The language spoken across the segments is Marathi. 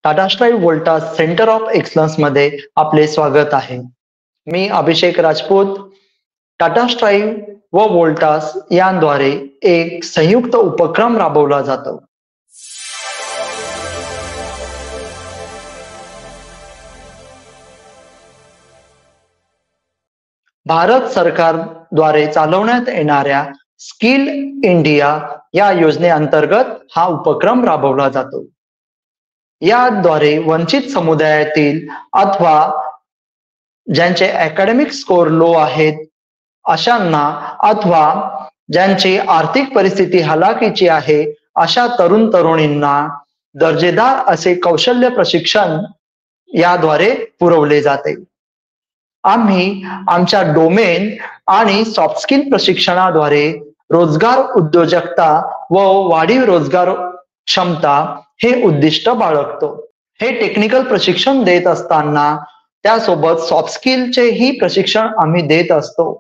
Tata strive Voltas centre of excellence मध्ये आपले स्वागत आहे. मी अभिषेक राजपूत. टाटा स्ट्राइव व वोल्टास यांद्वारे एक संयुक्त उपक्रम राबवला जातो. भारत सरकारद्वारे चालवण्यात येणाऱ्या स्किल इंडिया या योजनेअंतर्गत हा उपक्रम राबवला जातो. याद्वारे वंचित समुदायातील अथवा ज्यांचे अकॅडमिक स्कोर लो आहेत अशांना अथवा ज्यांची आर्थिक परिस्थिती हलाखीची आहे अशा तरुण तरुणींना दर्जेदार असे कौशल्य प्रशिक्षण याद्वारे पुरवले जाते. आम्ही आमच्या डोमेन आणि सॉफ्ट स्किल प्रशिक्षणाद्वारे रोजगार उद्योजकता व वाढीव रोजगार क्षमता हे उद्दिष्ट बाळगतो. हे टेक्निकल प्रशिक्षण देत असताना त्यासोबत सॉफ्ट स्किलचेही प्रशिक्षण आम्ही देत असतो,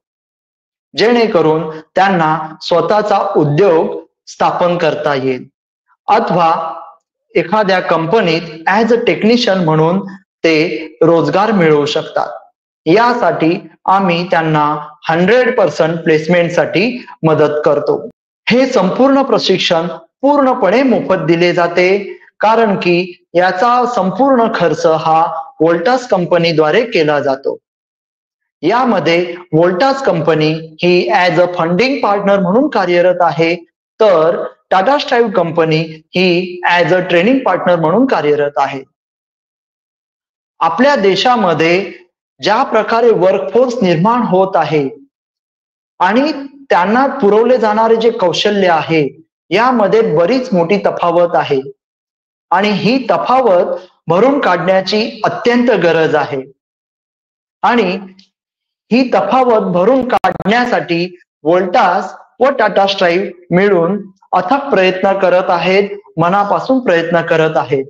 जेणेकरून त्यांना स्वतःचा उद्योग स्थापन करता येईल अथवा एखाद्या कंपनीत ॲज अ टेक्निशियन म्हणून ते रोजगार मिळवू शकतात. यासाठी आम्ही त्यांना 100% प्लेसमेंटसाठी मदत करतो. हे संपूर्ण प्रशिक्षण पूर्णपणे मोफत दिले जाते, कारण की याचा संपूर्ण खर्च हा वोल्टास कंपनीद्वारे केला जातो. यामध्ये Voltas company he as a funding partner म्हणून कार्यरत आहे, तर Tata strive company he as a training partner म्हणून कार्यरत आहे. आपल्या देशामध्ये ज्या प्रकारे वर्कफोर्स निर्माण होत आहे आणि त्यांना पुरवले जाणारे जे कौशल्य आहे यामध्ये बरीच मोठी तफावत आहे आणि ही तफावत भरून काढण्याची अत्यंत गरज आहे. आणि ही तफावत भरून काढण्यासाठी वोल्टास व टाटा स्ट्राइव मिळून अथक प्रयत्न करत आहेत, मनापासून प्रयत्न करत आहेत.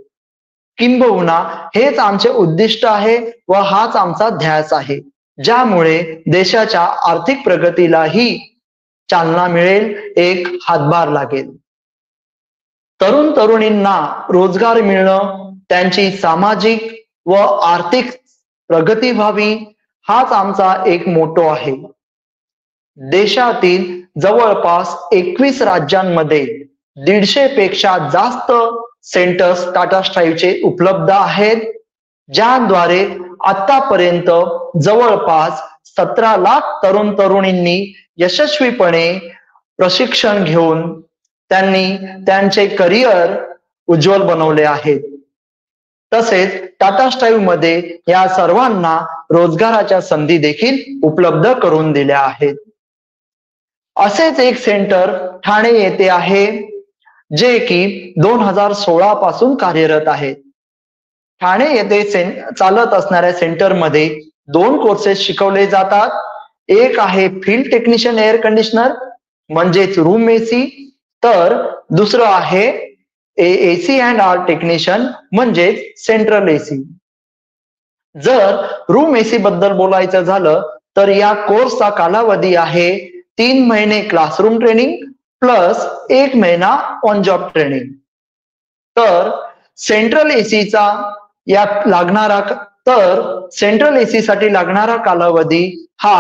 किंबहुना हेच आमचे उद्दिष्ट आहे व हाच आमचा ध्यास आहे, ज्यामुळे देशाच्या आर्थिक प्रगतीलाही चालना मिळेल, एक हातभार लागेल. तरुण तरुणींना रोजगार मिळणं, त्यांची सामाजिक व आर्थिक प्रगती व्हावी हाच आमचा एक मोटो आहे. देशातील जवळपास 21 राज्यांमध्ये 150 पेक्षा जास्त सेंटर्स टाटा स्ट्राइवचे उपलब्ध आहेत, ज्याद्वारे आतापर्यंत जवळपास 17 लाख तरुण तरुणींनी यशस्वीपणे प्रशिक्षण घेऊन त्यांनी त्यांचे करिअर उज्ज्वल बनवले आहेत. तसेच टाटा स्ट्राइव मध्ये या सर्वांना रोजगाराच्या संधी देखील उपलब्ध करून दिल्या आहेत. असेच एक सेंटर ठाणे येथे आहे, जे की 2016 पासून कार्यरत आहे. ठाणे येथे चालत असणाऱ्या सेंटरमध्ये 2 कोर्सेस शिकवले जातात. एक आहे फील्ड टेक्निशियन एअर कंडिशनर म्हणजेच रूम एसी, तर दुसरं आहे एसी अँड आर टेक्निशियन म्हणजेच सेंट्रल एसी. जर रूम एसी बद्दल बोलायचं झालं तर या कोर्सचा कालावधी आहे 3 महिने क्लासरूम ट्रेनिंग प्लस 1 महिना ऑन जॉब ट्रेनिंग. तर सेंट्रल एसी साठी लागणारा कालावधी हा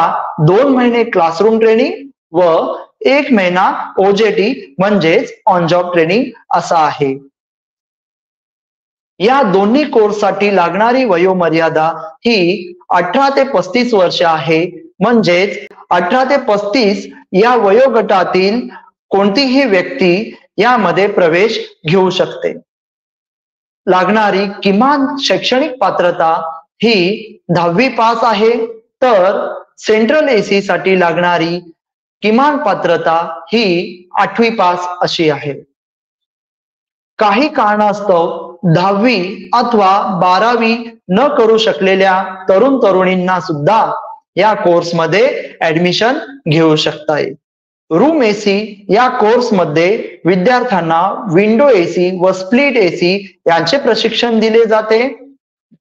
2 महिने क्लासरूम ट्रेनिंग व 1 महिना ओजेटी म्हणजेच ऑन जॉब ट्रेनिंग असा आहे. या दोन्ही कोर्ससाठी लागणारी वयोमर्यादा ही 18 ते 35 वर्ष आहे. म्हणजेच 18 ते 35 या वयोगटातील कोणतीही व्यक्ती यामध्ये प्रवेश घेऊ शकते. लागणारी किमान शैक्षणिक पात्रता ही 10वी पास आहे, तर सेंट्रल एसी साठी लागणारी किमान पात्रता ही 8वी पास अशी आहे. काही कारणास्तव 10वी अथवा 12वी न करू शकलेल्या तरुण तरुणींना सुद्धा या कोर्समध्ये ऍडमिशन घेऊ शकता येईल. रूम एसी या कोर्समध्ये विद्यार्थ्यांना विंडो एसी व स्प्लिट एसी यांचे प्रशिक्षण दिले जाते.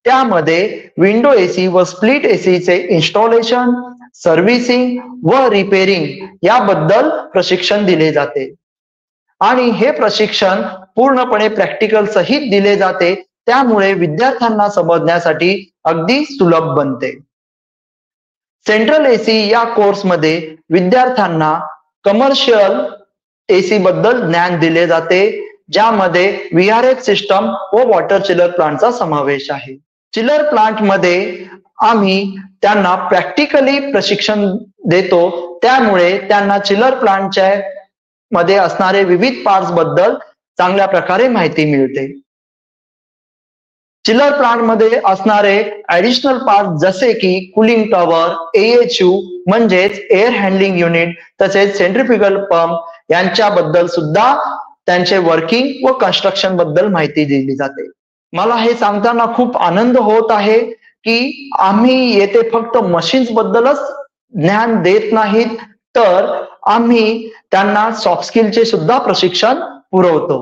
त्यामध्ये विंडो एसी व स्प्लिट एसीचे इन्स्टॉलेशन, सर्व्हिसिंग व रिपेरिंग याबद्दल प्रशिक्षण दिले जाते आणि हे प्रशिक्षण पूर्णपणे प्रॅक्टिकल सहित दिले जाते. त्यामुळे विद्यार्थ्यांना समजण्यासाठी अगदी सुलभ बनते. सेंट्रल एसी या कोर्समध्ये विद्यार्थ्यांना कमर्शियल एसी बद्दल ज्ञान दिले जाते, ज्यामध्ये VRF सिस्टम व वॉटर चिलर प्लांटचा समावेश आहे. चिलर प्लांट मध्ये आम्ही त्यांना प्रॅक्टिकली प्रशिक्षण देतो, त्यामुळे त्यांना चिलर प्लांटच्या मध्ये असणारे विविध पार्ट्स बद्दल चांगल्या प्रकारे माहिती मिळते. चिलर प्लांट मध्ये असणारे ऍडिशनल पार्ट जसे की कूलिंग टॉवर, AHU म्हणजेच एअर हँडलिंग युनिट, तसेच सेंट्रिफ्युगल पंप यांच्याबद्दल सुद्धा त्यांचे वर्किंग व कन्स्ट्रक्शन बद्दल माहिती दिली जाते. मला हे सांगताना खूप आनंद होत आहे की आम्ही येथे फक्त मशीन्स बद्दलच ज्ञान देत नाहीत, तर आम्ही त्यांना सॉफ्ट स्किलचे सुद्धा प्रशिक्षण पुरवतो.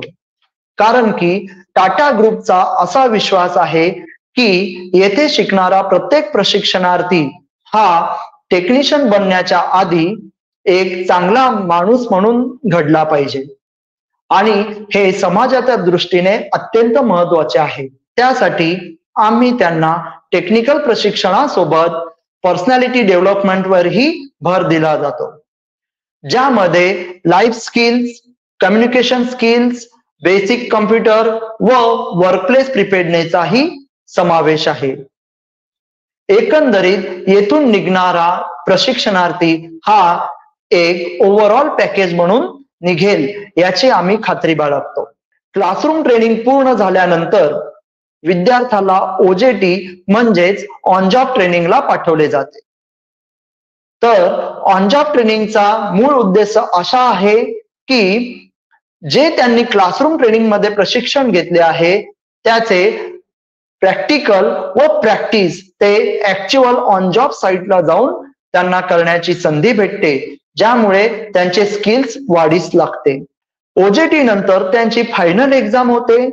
कारण की टाटा ग्रुपचा असा विश्वास आहे की येथे शिकणारा प्रत्येक प्रशिक्षणार्थी हा टेक्निशियन बनण्याच्या आधी एक चांगला माणूस म्हणून घडला पाहिजे, आणि हे समाजाच्या दृष्टीने अत्यंत महत्वाचे आहे. त्यासाठी आम्ही त्यांना टेक्निकल प्रशिक्षणासोबत पर्सनॅलिटी डेव्हलपमेंटवरही भर दिला जातो, ज्यामध्ये life skills, communication skills, basic computer व वर्कप्लेस प्रिपेअर्डनेसचाही समावेश आहे. एकंदरीत येथून निघणारा प्रशिक्षणार्थी हा एक ओव्हरऑल पॅकेज म्हणून निघेल याची आम्ही खात्री बाळगतो. क्लासरूम ट्रेनिंग पूर्ण झाल्यानंतर विद्यार्थ्याला OJT म्हणजेच ऑन जॉब ट्रेनिंगला पाठवले जाते. तर ऑन जॉब ट्रेनिंगचा मूळ उद्देश असा आहे की जे त्यांनी क्लासरूम ट्रेनिंग मध्ये प्रशिक्षण घेतले आहे त्याचे प्रॅक्टिकल व प्रॅक्टिस ते ऍक्च्युअल ऑन जॉब साईटला जाऊन त्यांना करण्याची संधी भेटते, ज्यामुळे त्यांचे स्किल्स वाढीस लागते. OJT नंतर त्यांची फायनल एक्झाम होते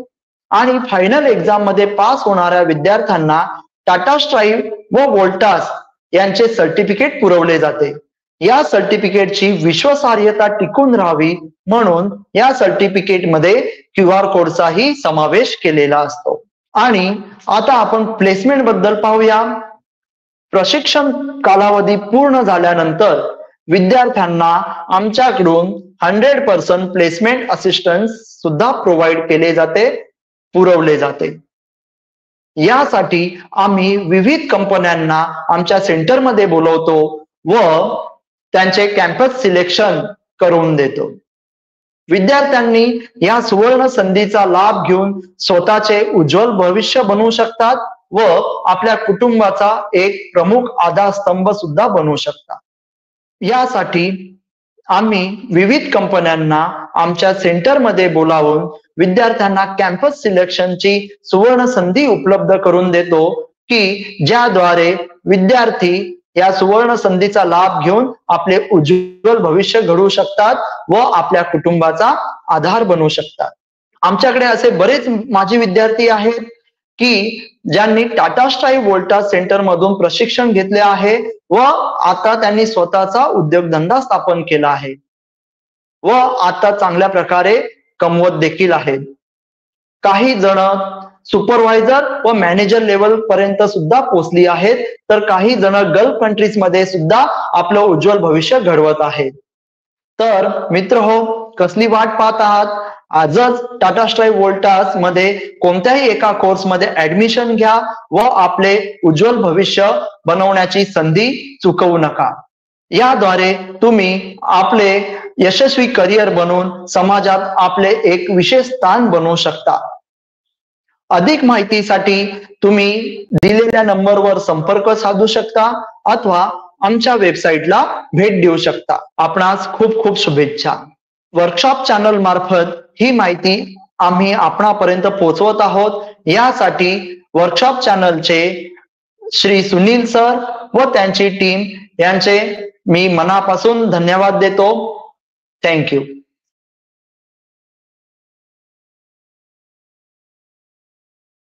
आणि फायनल एक्झाम मध्ये पास होणाऱ्या विद्यार्थ्यांना टाटा स्ट्राईव व वोल्टास यांचे सर्टिफिकेट पुरवले जाते. या सर्टिफिकेटची विश्वासार्हता टिकून राहावी म्हणून या सर्टिफिकेट मध्ये QR कोडचाही समावेश केलेला असतो. आणि आता आपण प्लेसमेंट बद्दल पाहूया. प्रशिक्षण कालावधी पूर्ण झाल्यानंतर विद्यार्थ्यांना आमच्याकडून 100% प्लेसमेंट असिस्टन्स सुद्धा प्रोव्हाइड केले जाते, पुरवले जाते. यासाठी आम्ही विविध कंपन्यांना आमच्या सेंटरमध्ये बोलवतो व त्यांचे कॅम्पस सिलेक्शन करून देतो. विद्यार्थ्यांनी या सुवर्ण संधीचा लाभ घेऊन स्वतःचे उज्ज्वल भविष्य बनवू शकतात व आपल्या कुटुंबाचा एक प्रमुख आधारस्तंभ सुद्धा बनवू शकतात. यासाठी आम्ही विविध कंपन्यांना आमच्या सेंटरमध्ये बोलावून विद्यार्थ्यांना कॅम्पस सिलेक्शनची सुवर्ण संधी उपलब्ध करून देतो की ज्याद्वारे विद्यार्थी या सुवर्ण संधीचा लाभ घेऊन आपले उज्ज्वल भविष्य घडवू शकतात व आपल्या कुटुंबाचा आधार बनवू शकतात. आमच्याकडे असे बरेच माजी विद्यार्थी आहेत की ज्यांनी टाटा स्ट्राईव वोल्टास सेंटर मधून प्रशिक्षण घेतले आहे व आता त्यांनी स्वतःचा उद्योगधंदा स्थापन केला आहे व आता चांगल्या प्रकारे कमवत देखील आहेत. काही जण सुपरवायझर व मॅनेजर लेवल पर्यंत सुद्धा पोहोचली आहेत, तर काही जण गल्फ कंट्रीज मध्ये सुद्धा आपलं उज्ज्वल भविष्य घडवत आहेत. तर मित्र हो, कसली वाट पाहत आहात? आजच टाटा स्ट्राईव वोल्टास मध्ये कोणत्याही एका कोर्समध्ये ऍडमिशन घ्या व आपले उज्ज्वल भविष्य बनवण्याची संधी चुकवू नका. याद्वारे तुम्ही आपले यशस्वी करिअर बनवून समाजात आपले एक विशेष स्थान बनवू शकता. अधिक माहितीसाठी तुम्ही दिलेल्या नंबरवर संपर्क साधू शकता अथवा आमच्या वेबसाईटला भेट देऊ शकता. आपणास खूप खूप शुभेच्छा. वर्कशॉप चॅनल मार्फत ही माहिती आम्ही आपणापर्यंत पोहोचवत आहोत. यासाठी वर्कशॉप चॅनलचे श्री सुनील सर व त्यांची टीम यांचे मी मनापासून धन्यवाद देतो. थँक्यू.